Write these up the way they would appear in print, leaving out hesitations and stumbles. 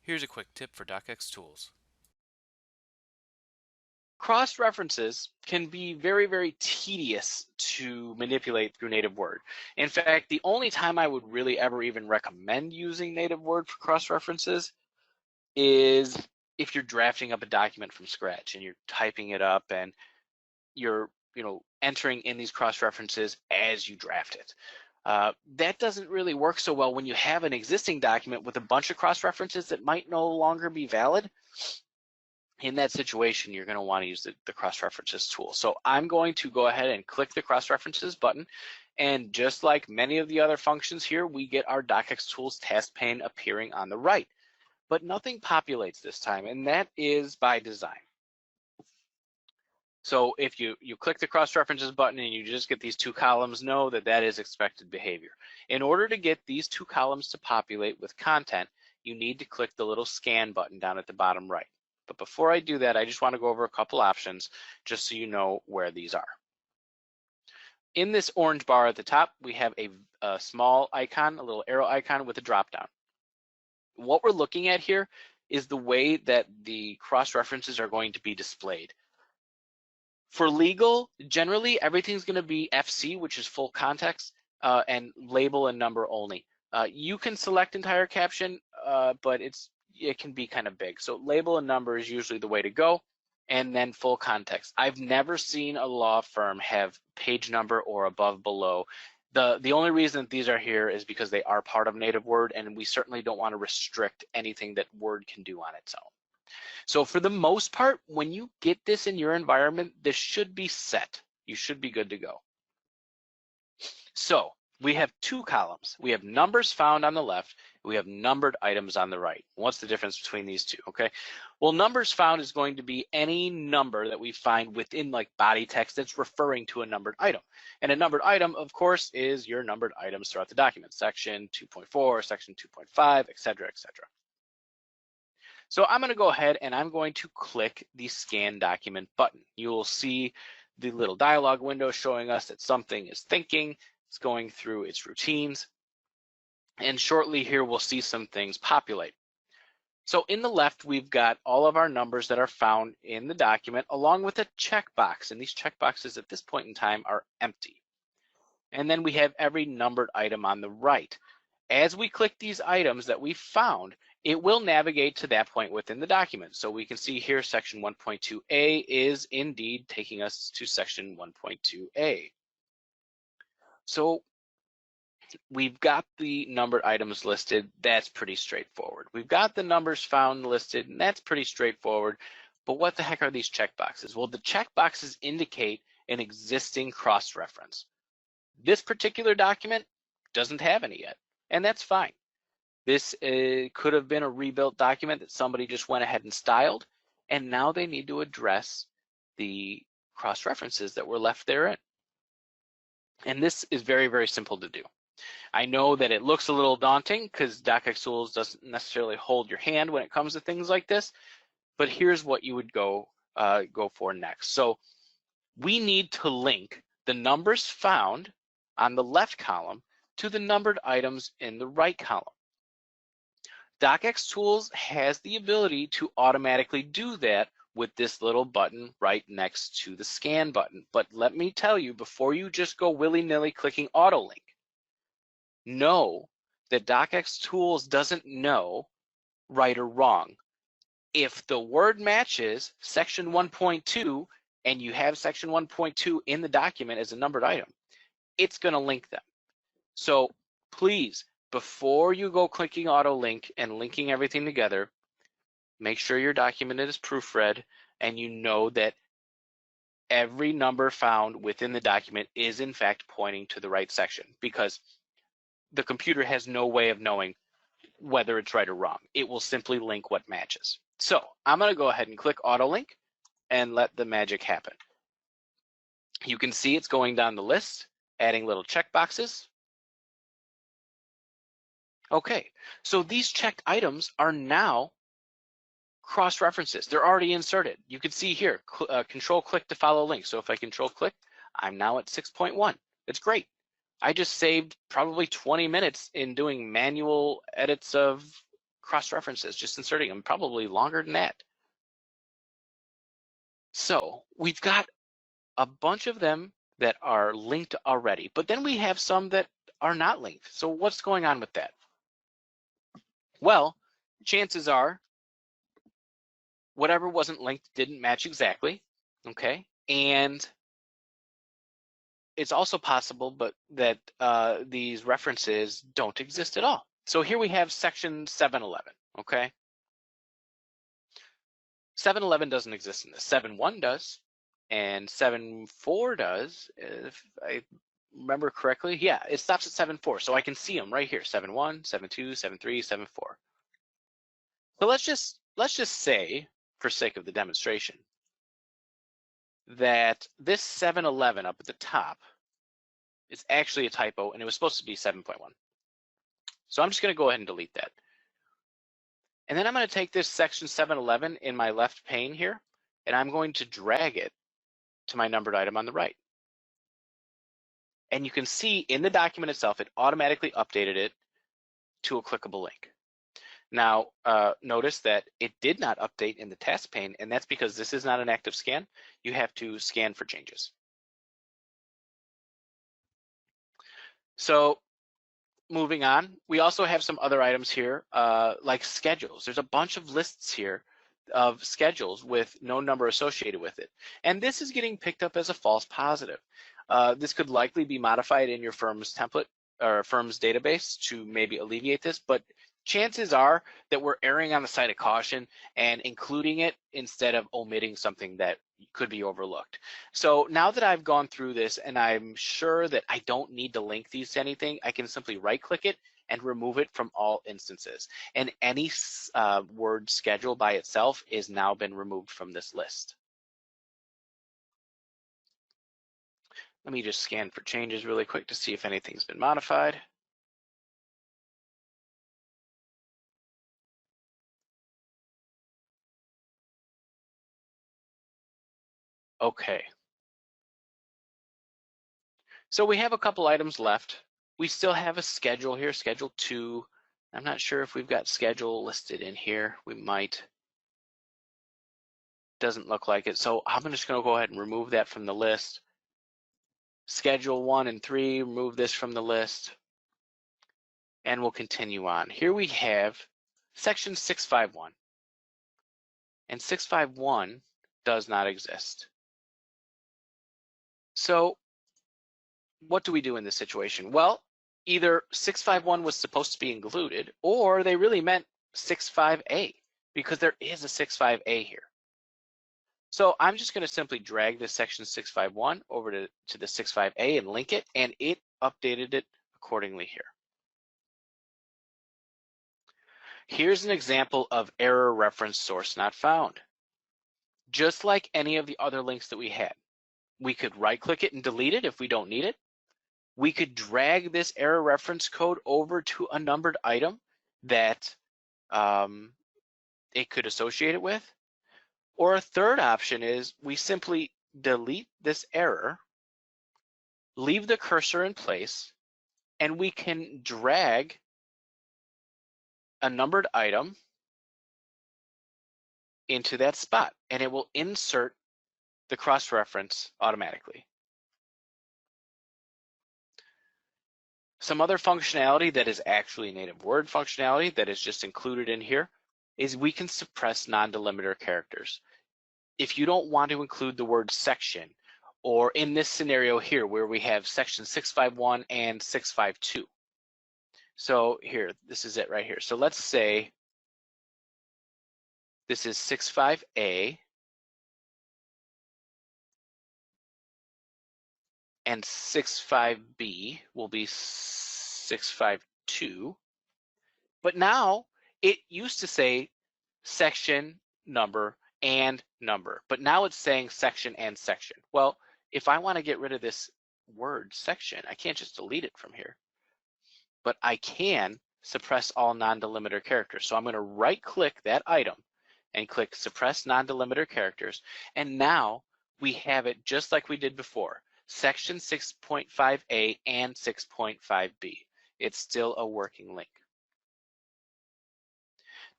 Here's a quick tip for DocXtools. Cross-references can be very, very tedious to manipulate through native word. In fact, the only time I would really ever even recommend using native word for cross-references is if you're drafting up a document from scratch and you're typing it up and you're entering in these cross-references as you draft it. That doesn't really work so well when you have an existing document with a bunch of cross-references that might no longer be valid. In that situation, you're going to want to use the cross-references tool. So I'm going to go ahead and click the cross-references button. And just like many of the other functions here, we get our DocXtools task pane appearing on the right. But nothing populates this time, and that is by design. So if you click the cross-references button and you just get these two columns, know that that is expected behavior. In order to get these two columns to populate with content, you need to click the little scan button down at the bottom right. But before I do that, I just want to go over a couple options just so you know where these are. In this orange bar at the top, we have a small icon, a little arrow icon with a drop down. What we're looking at here is the way that the cross-references are going to be displayed. For legal, generally everything's going to be FC, which is full context, and label and number only. You can select entire caption, but it can be kind of big. So label and number is usually the way to go, and then full context. I've never seen a law firm have page number or above below. The only reason that these are here is because they are part of native Word, and we certainly don't want to restrict anything that Word can do on its own. So for the most part, when you get this in your environment, this should be set. You should be good to go. So we have two columns. We have numbers found on the left. We have numbered items on the right. What's the difference between these two? Okay. Well, numbers found is going to be any number that we find within like body text that's referring to a numbered item. And a numbered item, of course, is your numbered items throughout the document, section 2.4, section 2.5, et cetera, et cetera. So I'm going to go ahead and I'm going to click the scan document button. You will see the little dialog window showing us that something is thinking, it's going through its routines, and shortly here we'll see some things populate. So in the left, we've got all of our numbers that are found in the document along with a checkbox, and these checkboxes at this point in time are empty. And then we have every numbered item on the right. As we click these items that we found, it will navigate to that point within the document. So we can see here section 1.2a is indeed taking us to section 1.2a. So we've got the numbered items listed. That's pretty straightforward. We've got the numbers found listed, and that's pretty straightforward. But what the heck are these checkboxes? Well, the checkboxes indicate an existing cross-reference. This particular document doesn't have any yet, and that's fine. This could have been a rebuilt document that somebody just went ahead and styled, and now they need to address the cross-references that were left therein. And this is very, very simple to do. I know that it looks a little daunting because DocXtools doesn't necessarily hold your hand when it comes to things like this, but here's what you would go for next. So we need to link the numbers found on the left column to the numbered items in the right column. DocXtools has the ability to automatically do that with this little button right next to the scan button. But let me tell you, before you just go willy-nilly clicking auto-link, know that DocXtools doesn't know right or wrong. If the word matches section 1.2 and you have section 1.2 in the document as a numbered item, it's going to link them. So please, before you go clicking auto link and linking everything together, make sure your document is proofread and you know that every number found within the document is in fact pointing to the right section, because the computer has no way of knowing whether it's right or wrong. It will simply link what matches. So I'm going to go ahead and click auto link and let the magic happen. You can see it's going down the list, adding little checkboxes. Okay, so these checked items are now cross-references. They're already inserted. You can see here, control click to follow link. So if I control click, I'm now at 6.1. It's great. I just saved probably 20 minutes in doing manual edits of cross references, just inserting them, probably longer than that. So we've got a bunch of them that are linked already, but then we have some that are not linked. So what's going on with that? Well, chances are whatever wasn't linked didn't match exactly, okay? And it's also possible but that these references don't exist at all. So here we have section 711, okay? 711 doesn't exist in this. 7.1 does, and 7.4 does, if I remember correctly. Yeah, it stops at 7.4, so I can see them right here, 7.1, 7.2, 7.3, 7.4. So let's just say, for sake of the demonstration, that this 711 up at the top is actually a typo, and it was supposed to be 7.1. So I'm just going to go ahead and delete that. And then I'm going to take this section 711 in my left pane here, and I'm going to drag it to my numbered item on the right. And you can see in the document itself, it automatically updated it to a clickable link. Now, notice that it did not update in the task pane, and that's because this is not an active scan. You have to scan for changes. So moving on, we also have some other items here, like schedules. There's a bunch of lists here of schedules with no number associated with it. And this is getting picked up as a false positive. This could likely be modified in your firm's template or firm's database to maybe alleviate this, but chances are that we're erring on the side of caution and including it instead of omitting something that could be overlooked. So now that I've gone through this and I'm sure that I don't need to link these to anything, I can simply right click it and remove it from all instances. And any word schedule by itself is now been removed from this list. Let me just scan for changes really quick to see if anything's been modified. Okay. So we have a couple items left. We still have a schedule here, schedule 2. I'm not sure if we've got schedule listed in here. We might. Doesn't look like it. So I'm just going to go ahead and remove that from the list. Schedule 1 and 3, remove this from the list. And we'll continue on. Here we have section 651. And 651 does not exist. So what do we do in this situation? Well, either 651 was supposed to be included, or they really meant 65A, because there is a 65A here. So I'm just going to simply drag this section 651 over to the 65A and link it, and it updated it accordingly here. Here's an example of error reference source not found. Just like any of the other links that we had, we could right click it and delete it if we don't need it. We could drag this error reference code over to a numbered item that it could associate it with. Or a third option is we simply delete this error, leave the cursor in place, and we can drag a numbered item into that spot, and it will insert the cross-reference automatically. Some other functionality that is actually native word functionality that is just included in here is we can suppress non-delimiter characters. If you don't want to include the word section, or in this scenario here where we have section 651 and 652. So here, this is it right here. So let's say this is 65A and 65B will be 652. But now it used to say section, number, and number, but now it's saying section and section. Well, if I want to get rid of this word section, I can't just delete it from here, but I can suppress all non-delimiter characters. So I'm going to right click that item and click suppress non-delimiter characters. And now we have it just like we did before, section 6.5A and 6.5B. It's still a working link.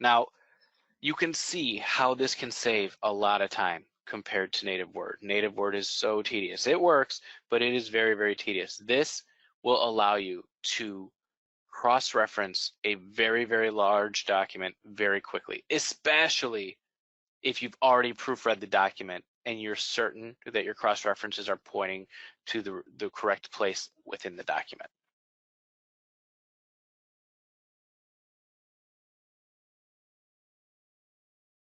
Now, you can see how this can save a lot of time compared to native word. Native word is so tedious. It works, but it is very, very tedious. This will allow you to cross-reference a very, very large document very quickly, especially if you've already proofread the document and you're certain that your cross-references are pointing to the correct place within the document.